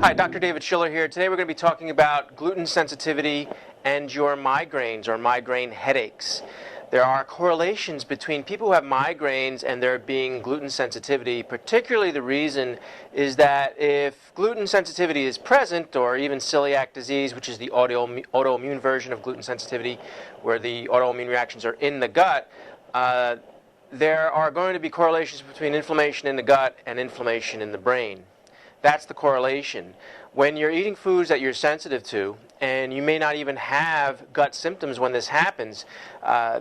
Hi, Dr. David Schiller here. Today we're going to be talking about gluten sensitivity and your migraines or migraine headaches. There are correlations between people who have migraines and there being gluten sensitivity. Particularly the reason is that if gluten sensitivity is present, or even celiac disease, which is the autoimmune version of gluten sensitivity, where the autoimmune reactions are in the gut, there are going to be correlations between inflammation in the gut and inflammation in the brain. That's the correlation. When you're eating foods that you're sensitive to, and you may not even have gut symptoms when this happens,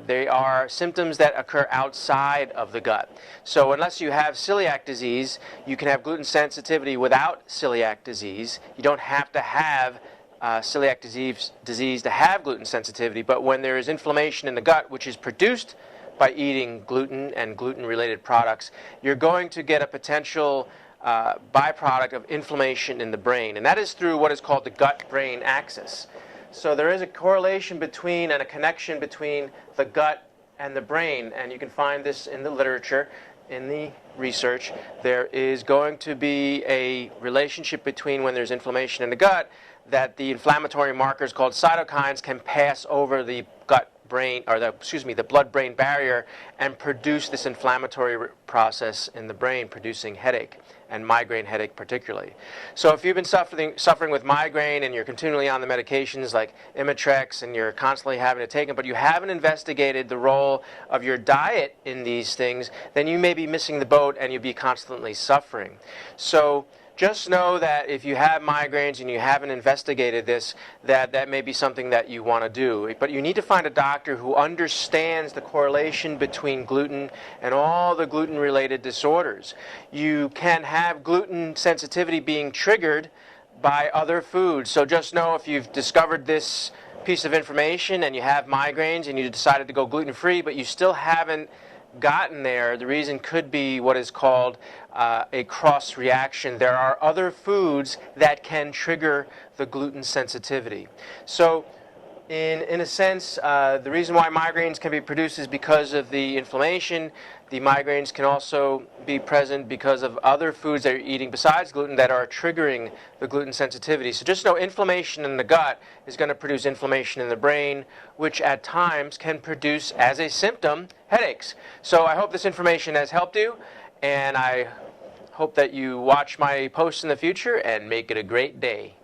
they are symptoms that occur outside of the gut. So unless you have celiac disease, you can have gluten sensitivity without celiac disease. You don't have to have celiac disease to have gluten sensitivity, but when there is inflammation in the gut, which is produced by eating gluten and gluten-related products, you're going to get a potential byproduct of inflammation in the brain, and that is through what is called the gut-brain axis. So there is a correlation between and a connection between the gut and the brain, and you can find this in the literature, in the research. There is going to be a relationship between when there's inflammation in the gut, that the inflammatory markers called cytokines can pass over the the blood-brain barrier and produce this inflammatory process in the brain, producing headache, and migraine headache particularly. So if you've been suffering with migraine and you're continually on the medications like Imitrex and you're constantly having to take them, but you haven't investigated the role of your diet in these things, then you may be missing the boat and you'll be constantly suffering. So just know that if you have migraines and you haven't investigated this, that may be something that you want to do. But you need to find a doctor who understands the correlation between gluten and all the gluten-related disorders. You can have gluten sensitivity being triggered by other foods. So just know if you've discovered this piece of information and you have migraines and you decided to go gluten-free, but you still haven't gotten there, the reason could be what is called a cross reaction. There are other foods that can trigger the gluten sensitivity. So in a sense, the reason why migraines can be produced is because of the inflammation. The migraines can also be present because of other foods that you're eating besides gluten that are triggering the gluten sensitivity. So just know inflammation in the gut is going to produce inflammation in the brain, which at times can produce, as a symptom, headaches. So I hope this information has helped you, and I hope that you watch my posts in the future and make it a great day.